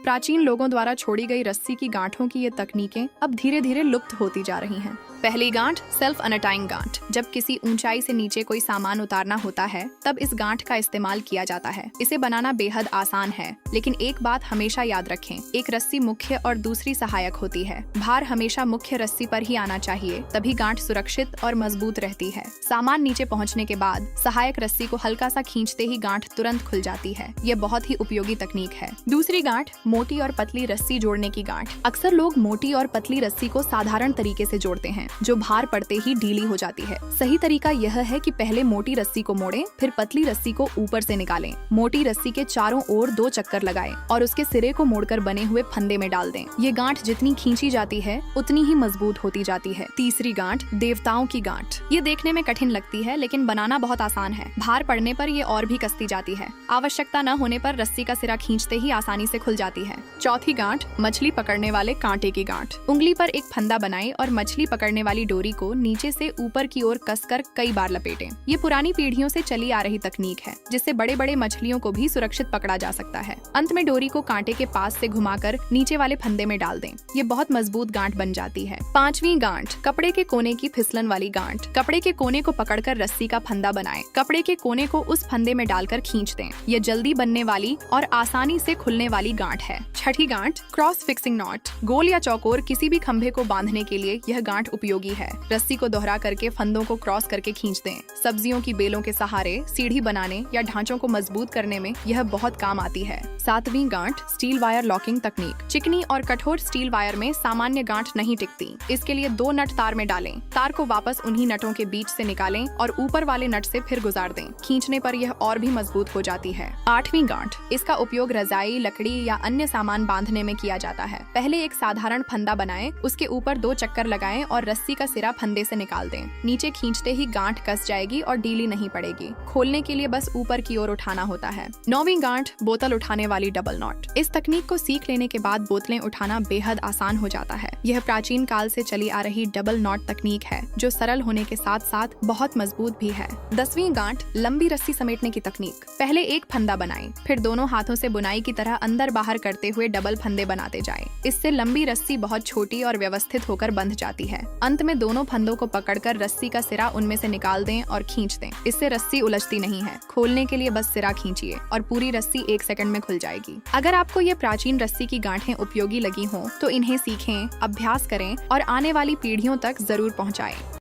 प्राचीन लोगों द्वारा छोड़ी गई रस्सी की गांठों की ये तकनीकें अब धीरे धीरे लुप्त होती जा रही हैं। पहली गांठ सेल्फ अनटाइंग गांठ। जब किसी ऊंचाई से नीचे कोई सामान उतारना होता है तब इस गांठ का इस्तेमाल किया जाता है। इसे बनाना बेहद आसान है, लेकिन एक बात हमेशा याद रखें, एक रस्सी मुख्य और दूसरी सहायक होती है। भार हमेशा मुख्य रस्सी पर ही आना चाहिए, तभी गांठ सुरक्षित और मजबूत रहती है। सामान नीचे पहुंचने के बाद सहायक रस्सी को हल्का सा खींचते ही गांठ तुरंत खुल जाती है। ये बहुत ही उपयोगी तकनीक है। दूसरी गांठ मोटी और पतली रस्सी जोड़ने की गांठ। अक्सर लोग मोटी और पतली रस्सी को साधारण तरीके से जोड़ते हैं, जो भार पड़ते ही ढीली हो जाती है। सही तरीका यह है कि पहले मोटी रस्सी को मोड़ें, फिर पतली रस्सी को ऊपर से निकालें। मोटी रस्सी के चारों ओर 2 चक्कर लगाएं और उसके सिरे को मोड़कर बने हुए फंदे में डाल दें। ये गांठ जितनी खींची जाती है उतनी ही मजबूत होती जाती है। तीसरी गांठ देवताओं की गांठ। ये देखने में कठिन लगती है, लेकिन बनाना बहुत आसान है। भार पड़ने पर ये और भी कसती जाती है। आवश्यकता न होने पर रस्सी का सिरा खींचते ही आसानी से खुल जाती है। चौथी गांठ मछली पकड़ने वाले कांटे की गांठ। उंगली पर एक फंदा बनाएं और मछली पकड़ने वाली डोरी को नीचे से ऊपर की ओर कसकर कई बार लपेटें। ये पुरानी पीढ़ियों से चली आ रही तकनीक है, जिससे बड़े बड़े मछलियों को भी सुरक्षित पकड़ा जा सकता है। अंत में डोरी को कांटे के पास से घुमाकर नीचे वाले फंदे में डाल दें। ये बहुत मजबूत गांठ बन जाती है। पांचवी गांठ कपड़े के कोने की फिसलन वाली गांठ। कपड़े के कोने को पकड़कर रस्सी का फंदा बनाएं। कपड़े के कोने को उस फंदे में डालकर खींच दें। ये जल्दी बनने वाली और आसानी से खुलने वाली गांठ है। छठी गांठ क्रॉस फिक्सिंग नॉट। गोल या चौकोर किसी भी खंभे को बांधने के लिए यह गांठ उपयोगी है। रस्सी को दोहरा करके फंदों को क्रॉस करके खींच दें। सब्जियों की बेलों के सहारे सीढ़ी बनाने या ढांचों को मजबूत करने में यह बहुत काम आती है। सातवीं गांठ स्टील वायर लॉकिंग तकनीक। चिकनी और कठोर स्टील वायर में सामान्य गांठ नहीं टिकती। इसके लिए 2 नट तार में डालें। तार को वापस उन्हीं नटों के बीच से निकालें और ऊपर वाले नट से फिर गुजार दें। खींचने पर यह और भी मजबूत हो जाती है। आठवीं गांठ। इसका उपयोग रजाई, लकड़ी या अन्य सामान बांधने में किया जाता है। पहले एक साधारण फंदा बनाएं, उसके ऊपर 2 चक्कर लगाएं और रस्सी का सिरा फंदे से निकाल दें। नीचे खींचते ही गांठ कस जाएगी और ढीली नहीं पड़ेगी। खोलने के लिए बस ऊपर की ओर उठाना होता है। 9वीं गांठ बोतल उठाने वाली डबल नॉट। इस तकनीक को सीख लेने के बाद बोतलें उठाना बेहद आसान हो जाता है। यह प्राचीन काल से चली आ रही डबल नॉट तकनीक है, जो सरल होने के साथ साथ बहुत मजबूत भी है। 10वीं गांठ लंबी रस्सी समेटने की तकनीक। पहले एक फंदा बनाएं, फिर दोनों हाथों से बुनाई की तरह अंदर बाहर करते हुए डबल फंदे बनाते जाएं। इससे लंबी रस्सी बहुत छोटी और व्यवस्थित होकर बंध जाती है। अंत में दोनों फंदों को पकड़कर रस्सी का सिरा उनमें से निकाल दें और खींच दें। इससे रस्सी उलझती नहीं है। खोलने के लिए बस सिरा खींचिए और पूरी रस्सी 1 सेकंड में खुल जाएगी। अगर आपको ये प्राचीन रस्सी की गांठें उपयोगी लगी हों, तो इन्हें सीखें, अभ्यास करें और आने वाली पीढ़ियों तक जरूर पहुंचाएं।